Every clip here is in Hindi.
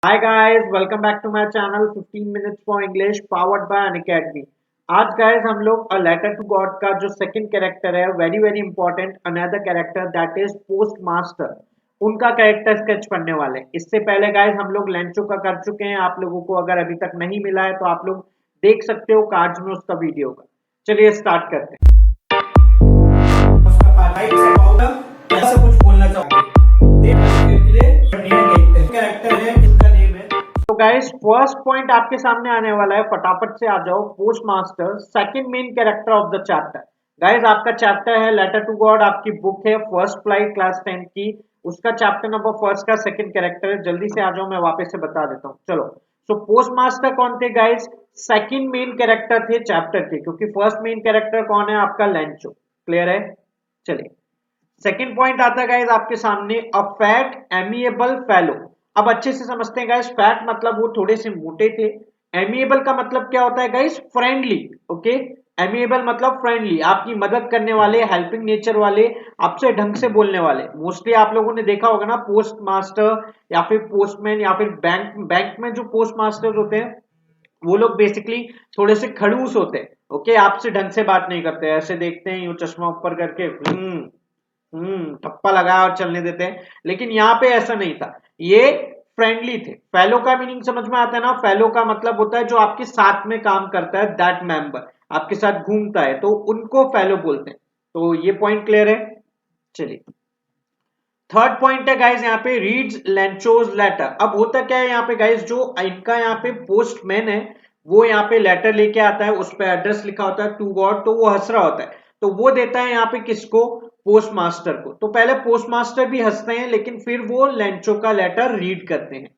Hi guys, welcome back to my channel 15 minutes for English powered by Unacademy। आज guys हम लोग A Letter to God का जो सेकंड कैरेक्टर है very very important another character that is post master उनका कैरेक्टर स्केच करने वाले हैं। इससे पहले गाइस हम लोग लेंचो का कर चुके हैं। आप लोगों को अगर अभी तक नहीं मिला है तो आप लोग देख सकते हो कार्ड्स में उसका वीडियो का। चलिए स्टार्ट करते हैं। उसका फाइट से पाउडर ऐसा कुछ बोलना चाहूंगे के लिए नेम देखते हैं कैरेक्टर है किसका नेम है। तो गाइस फर्स्ट पॉइंट आपके सामने आने वाला है, फटाफट से आ जाओ। Post master second main character of the chapter. Guys आपका चैप्टर है लेटर टू गॉड, आपकी बुक है फर्स्ट फ्लाइट क्लास 10 की, उसका चैप्टर नंबर फर्स्ट का सेकंड कैरेक्टर है। जल्दी से आ जाओ, मैं वापस से बता देता हूँ। चलो, सो पोस्ट मास्टर कौन थे गाइस? सेकंड मेन कैरेक्टर थे चैप्टर के, क्योंकि फर्स्ट मेन कैरेक्टर कौन है आपका? लेंचो। क्लियर है? चलिए, सेकेंड पॉइंट आता है गाइस आपके सामने, अ फैट एमिएबल फेलो। अब अच्छे से समझते हैं गाइस, फैट मतलब वो थोड़े से मोटे थे। एमिएबल का मतलब क्या होता है गाइस? फ्रेंडली। ओके, एमिएबल मतलब फ्रेंडली, आपकी मदद करने वाले, हेल्पिंग नेचर वाले, आपसे ढंग से बोलने वाले। मोस्टली आप लोगों ने देखा होगा ना, पोस्ट मास्टर या फिर पोस्टमैन या फिर बैंक बैंक में जो पोस्ट मास्टर होते हैं वो लोग बेसिकली थोड़े से खड़ूस होते हैं। ओके, आपसे ढंग से बात नहीं करते, ऐसे देखते हैं यूं चश्मा ऊपर करके, ठप्पा लगाया और चलने देते हैं। लेकिन यहाँ पे ऐसा नहीं था, ये फ्रेंडली थे। फेलो का मीनिंग समझ में आता है ना? फेलो का मतलब होता है जो आपके साथ में काम करता है, दैट मेंबर आपके साथ घूमता है, तो उनको फेलो बोलते हैं। तो ये पॉइंट क्लियर है। चलिए, थर्ड पॉइंट है गाइज यहाँ पे, रीड्स लेंचोज लेटर। अब होता क्या है यहाँ पे गाइज, जो इनका यहाँ पे पोस्टमैन है वो यहाँ पे लेटर लेके आता है, उस पर एड्रेस लिखा होता है टू गॉड, तो वो हंस रहा होता है, तो वो देता है यहाँ पे किसको? पोस्ट मास्टर को। तो पहले पोस्ट मास्टर भी हंसते हैं, लेकिन फिर वो लेंचो का लेटर रीड करते हैं।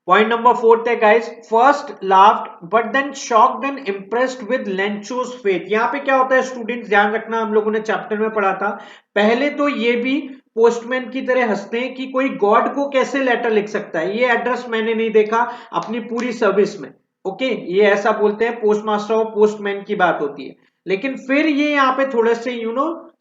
पॉइंट नंबर फोर्थ है guys, first laughed but then shocked and impressed with Lencho's faith. यहाँ पे क्या होता है स्टूडेंट्स, ध्यान रखना, हम लोगों ने चैप्टर में पढ़ा था। पहले तो ये भी पोस्टमैन की तरह हंसते हैं कि कोई गॉड को कैसे लेटर लिख सकता है, ये एड्रेस मैंने नहीं देखा अपनी पूरी सर्विस में। ओके, ये ऐसा बोलते हैं, पोस्ट मास्टर और पोस्टमैन की बात होती है। लेकिन फिर ये यहाँ पे थोड़े से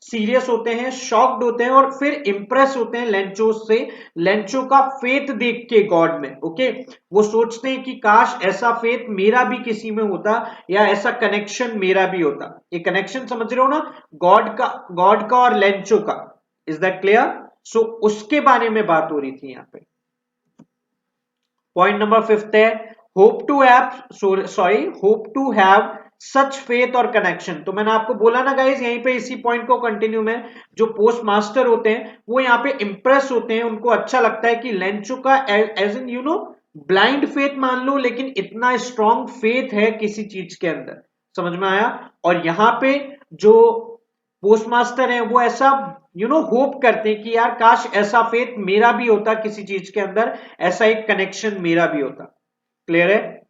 सीरियस होते हैं, शॉक्ड होते हैं, और फिर इंप्रेस होते हैं लेंचो से, लेंचो का फेथ देख के गॉड में। ओके, वो सोचते हैं कि काश ऐसा फेथ मेरा भी किसी में होता, या ऐसा कनेक्शन मेरा भी होता। ये कनेक्शन समझ रहे हो ना, गॉड का और लेंचो का। Is that clear? सो उसके बारे में बात हो रही थी यहाँ पे। पॉइंट नंबर फिफ्थ है, hope to have such faith और कनेक्शन। तो मैंने आपको बोला ना गाइज, यहीं पे इसी पॉइंट को कंटिन्यू में, जो पोस्ट मास्टर होते हैं वो यहाँ पे इंप्रेस होते हैं, उनको अच्छा लगता है कि लेंचो का एज इन ब्लाइंड फेथ मान लो, लेकिन इतना स्ट्रॉन्ग फेथ है किसी चीज के अंदर। समझ में आया? और यहाँ पे जो पोस्ट मास्टर है वो ऐसा होप करते हैं कि यार काश ऐसा फेथ मेरा भी होता किसी चीज के अंदर, ऐसा एक कनेक्शन मेरा भी होता। क्लियर है?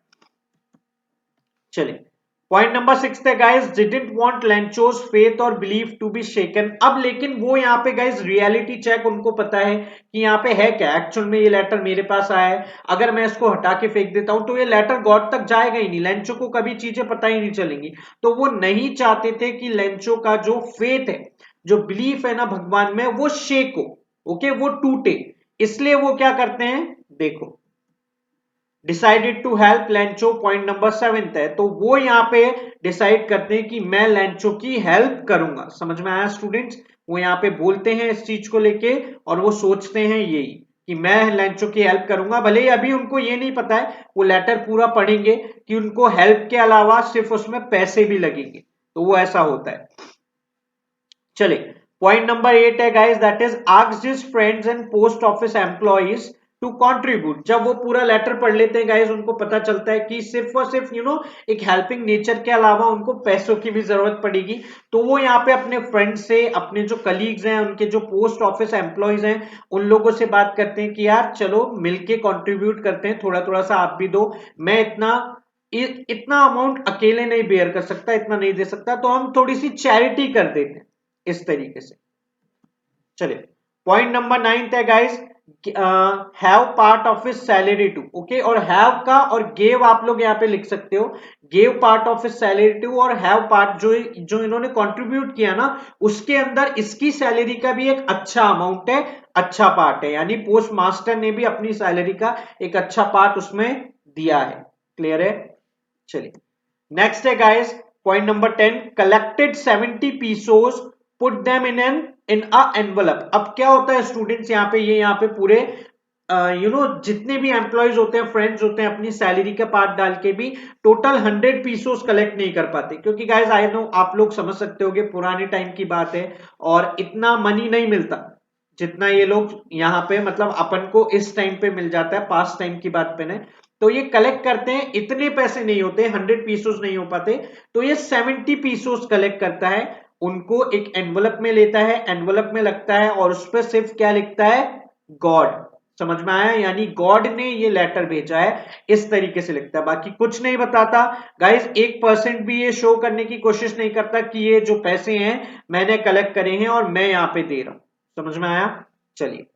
चलिए, पॉइंट नंबर सिक्स है गाइस, डिडंट वांट लेंचोस फेथ और बिलीफ टू बी शेकन। अब लेकिन वो यहाँ पे गाइस रियलिटी चेक, उनको पता है कि यहाँ पे है क्या एक्चुअल में। ये लेटर मेरे पास आया है, अगर मैं इसको हटा के फेंक देता हूं तो ये लेटर गॉड तक जाएगा ही नहीं, लेंचो को कभी चीजें पता ही नहीं चलेंगी। तो वो नहीं चाहते थे कि लेंचो का जो फेथ है, जो बिलीफ है ना भगवान में, वो शेक हो। ओके, वो टूटे। इसलिए वो क्या करते हैं, देखो, decided to help Lencho. Point number seventh है, तो वो यहाँ पे डिसाइड करते हैं कि मैं लेंचो की हेल्प करूंगा। समझ में आया स्टूडेंट्स? वो यहाँ पे बोलते हैं इस चीज को लेके, और वो सोचते हैं यही कि मैं लेंचो की हेल्प करूंगा। भले ही अभी उनको ये नहीं पता है, वो लेटर पूरा पढ़ेंगे कि उनको हेल्प के अलावा सिर्फ उसमें पैसे भी लगेंगे, तो वो ऐसा होता है। चलिए, पॉइंट नंबर 8 है guys, that is asked his friends and post office employees to contribute. जब वो पूरा लेटर पढ़ लेते हैं गाइस, उनको पता चलता है कि सिर्फ और सिर्फ एक हेल्पिंग नेचर के अलावा उनको पैसों की भी जरूरत पड़ेगी। तो वो यहाँ पे अपने फ्रेंड से, अपने जो कलीग्स हैं, उनके जो पोस्ट ऑफिस एम्प्लॉइज हैं, उन लोगों से बात करते हैं कि यार चलो मिलके कंट्रीब्यूट करते हैं, थोड़ा थोड़ा सा आप भी दो, मैं इतना अमाउंट अकेले नहीं बेयर कर सकता, इतना नहीं दे सकता, तो हम थोड़ी सी चैरिटी कर देते हैं, इस तरीके से। चलिए, पॉइंट नंबर 9 है guys, have part of his salary to, okay, और हैव का और गेव आप लोग यहाँ पे लिख सकते हो, gave part of his salary to, और हैव पार्ट जो जो इन्होंने कंट्रीब्यूट किया ना उसके अंदर इसकी सैलरी का भी एक अच्छा अमाउंट है, अच्छा पार्ट है, यानी पोस्ट मास्टर ने भी अपनी सैलरी का एक अच्छा पार्ट उसमें दिया है। क्लियर है? चलिए नेक्स्ट है guys point number 10, collected 70 pesos, put them in a envelope. अब क्या होता है स्टूडेंट्स, यहाँ पे ये यहाँ पे पूरे जितने भी एम्प्लॉयज होते हैं, फ्रेंड्स होते हैं, अपनी सैलरी का पार्ट डाल के भी टोटल 100 पीसोस कलेक्ट नहीं कर पाते, क्योंकि गाइस आई नो आप लोग समझ सकते होगे पुराने टाइम की बात है और इतना मनी नहीं मिलता जितना ये लोग यहाँ पे मतलब अपन को इस टाइम पे मिल जाता है, पास्ट टाइम की बात पे ना। तो ये कलेक्ट करते हैं, इतने पैसे नहीं होते, 100 पीसोस नहीं हो पाते, तो ये 70 पीसोस कलेक्ट करता है, उनको एक एनवलप में लेता है, एनवलप में लगता है और उस पर सिर्फ क्या लिखता है, गॉड। समझ में आया? यानी गॉड ने ये लेटर भेजा है, इस तरीके से लिखता है, बाकी कुछ नहीं बताता गाइस। 1% भी ये शो करने की कोशिश नहीं करता कि ये जो पैसे हैं मैंने कलेक्ट करे हैं और मैं यहां पे दे रहा हूं। समझ में आया? चलिए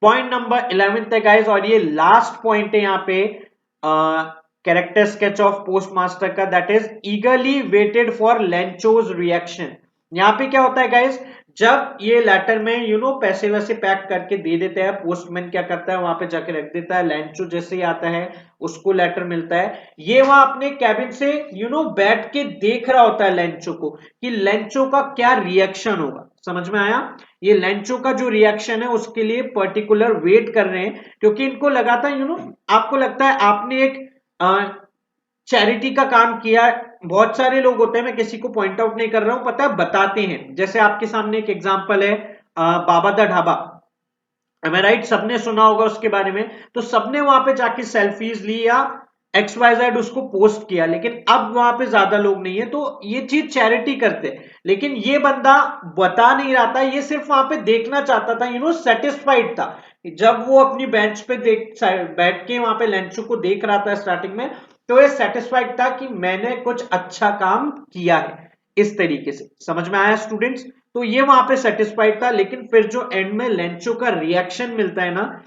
पॉइंट नंबर 11 है गाइस, और ये लास्ट पॉइंट है यहाँ पे character sketch of post master का, that is eagerly waited for Lencho's reaction. यहाँ पे क्या होता है गाइस, जब ये लेटर में पैसे वैसे पैक करके दे देते हैं, पोस्टमैन क्या करता है वहां पे जाके रख देता है, लेंचो जैसे ही आता है उसको लेटर मिलता है, ये वहां अपने कैबिन से बैठ के देख रहा होता है लेंचो को कि लेंचो का क्या रिएक्शन होगा। समझ में आया? ये लेंचो का जो रिएक्शन है उसके लिए पर्टिकुलर वेट कर रहे हैं, क्योंकि इनको लगा था आपको लगता है आपने एक चैरिटी का काम किया। बहुत सारे लोग होते हैं, मैं किसी को पॉइंट आउट नहीं कर रहा हूं, पता है बताते हैं, जैसे आपके सामने एक एग्जांपल है बाबा दा ढाबा, मैं राइट, सबने सुना होगा उसके बारे में, तो सबने वहां पे जाके सेल्फीज ली या XYZ उसको पोस्ट किया, लेकिन अब वहां पे ज्यादा लोग नहीं है, तो ये चीज चैरिटी करते हैं, लेकिन ये बंदा बता नहीं रहा था, ये सिर्फ वहां पे देखना चाहता था, सेटिस्फाइड था। जब वो अपनी बेंच पे बैठ के वहां पे लेंचो को देख रहा था स्टार्टिंग में, तो ये सेटिस्फाइड था कि मैंने कुछ अच्छा काम किया है, इस तरीके से। समझ में आया स्टूडेंट्स? तो ये वहां पे सेटिस्फाइड था, लेकिन फिर जो एंड में लेंचो का रिएक्शन मिलता है ना,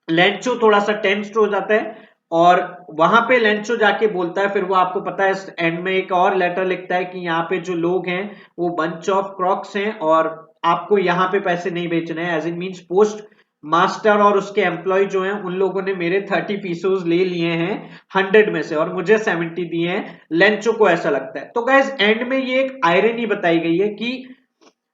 लेंचो थोड़ा सा टेंस्ड हो जाता है और वहां पे लेंचो जाके बोलता है, फिर वो आपको पता है एंड में एक और लेटर लिखता है कि यहाँ पे जो लोग हैं वो बंच ऑफ क्रॉक्स हैं और आपको यहाँ पे पैसे नहीं बेचने हैं, as in means post master और उसके एम्प्लॉय जो हैं उन लोगों ने मेरे 30 पीसोस ले लिए हैं 100 में से और मुझे 70 दिए हैं, लेंचो को ऐसा लगता है। तो गाइस एंड में ये एक आयरनी बताई गई है कि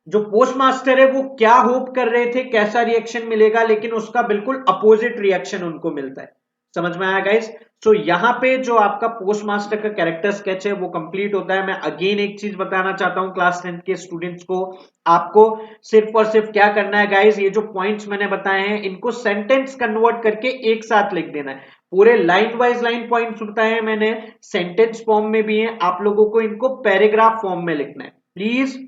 जो पोस्ट मास्टर है वो क्या होप कर रहे थे कैसा रिएक्शन मिलेगा, लेकिन उसका बिल्कुल अपोजिट रिएक्शन उनको मिलता है। समझ में आया गाइस? सो यहाँ पे जो आपका पोस्ट मास्टर का कैरेक्टर स्केच है वो कंप्लीट होता है। मैं अगेन एक चीज बताना चाहता हूँ क्लास 10 के स्टूडेंट्स को, आपको सिर्फ और सिर्फ क्या करना है गाइस, ये जो पॉइंट्स मैंने बताए हैं इनको सेंटेंस कन्वर्ट करके एक साथ लिख देना है। पूरे लाइन वाइज लाइन पॉइंट्स बताए हैं मैंने, सेंटेंस फॉर्म में भी है, आप लोगों को इनको पैराग्राफ फॉर्म में लिखना है। प्लीज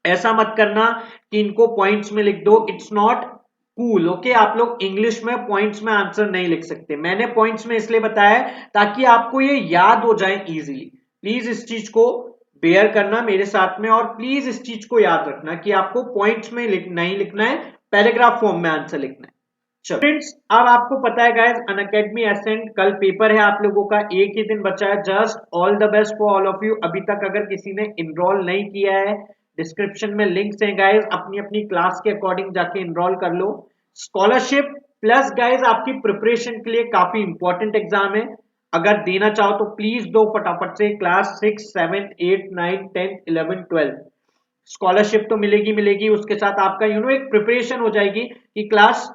ऐसा मत करना कि इनको पॉइंट्स में लिख दो, इट्स नॉट कूल। ओके, आप लोग इंग्लिश में पॉइंट्स में आंसर नहीं लिख सकते, मैंने पॉइंट्स में इसलिए बताया ताकि आपको ये याद हो जाए इजीली। प्लीज इस चीज को बेयर करना मेरे साथ में और प्लीज इस चीज को याद रखना कि आपको पॉइंट्स में नहीं लिखना है, पैराग्राफ फॉर्म में आंसर लिखना है। फ्रेंड्स अब आपको पता है गाइस अनअकैडमी एसेंट कल पेपर है आप लोगों का, एक ही दिन बचा है, just all the best for all of you. अभी तक अगर किसी ने इनरोल नहीं किया है, डिस्क्रिप्शन में लिंक्स हैं गाइस, अपनी अपनी क्लास के अकॉर्डिंग जाके इनरोल कर लो। स्कॉलरशिप प्लस गाइस आपकी प्रिपरेशन के लिए काफी इंपॉर्टेंट एग्जाम है, अगर देना चाहो तो प्लीज दो फटाफट से। क्लास 6 7 8 9 10 11 12 स्कॉलरशिप तो मिलेगी मिलेगी, उसके साथ आपका एक प्रिपरेशन हो जाएगी कि क्लास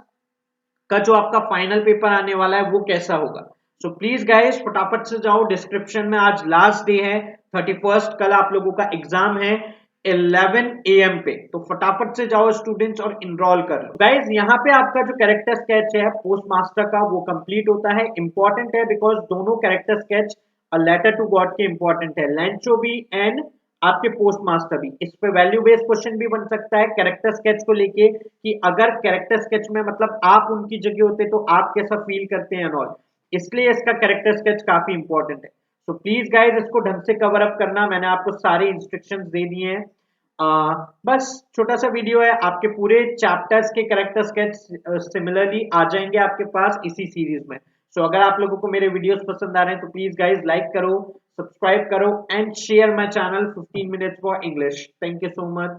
का जो आपका फाइनल पेपर आने वाला है वो कैसा होगा। सो प्लीज गाइस फटाफट से जाओ डिस्क्रिप्शन में, आज लास्ट डे है 31, कल आप लोगों का एग्जाम है 11 AM पे, तो फटाफट से जाओ स्टूडेंट्स और इनरोल कर लो। गाइस यहाँ पे आपका जो कैरेक्टर स्केच है पोस्ट मास्टर का वो कंप्लीट होता है, इंपॉर्टेंट है बिकॉज दोनों character sketch letter to God के इंपॉर्टेंट है, लेंचो भी एंड आपके पोस्ट मास्टर भी। इस पे वैल्यू बेस्ड क्वेश्चन भी बन सकता है कैरेक्टर स्केच को लेके कि अगर कैरेक्टर स्केच में मतलब आप उनकी जगह होते तो आप कैसा फील करते हैं और इसलिए इसका कैरेक्टर स्केच काफी इंपॉर्टेंट है। तो प्लीज गाइज इसको ढंग से कवर अप करना, मैंने आपको सारे इंस्ट्रक्शंस दे दिए हैं बस छोटा सा वीडियो है, आपके पूरे चैप्टर्स के करेक्टर स्केच सिमिलरली आ जाएंगे आपके पास इसी सीरीज में। सो अगर आप लोगों को मेरे वीडियोस पसंद आ रहे हैं तो प्लीज गाइज लाइक करो, सब्सक्राइब करो and share my channel 15 minutes for English. Thank you so much.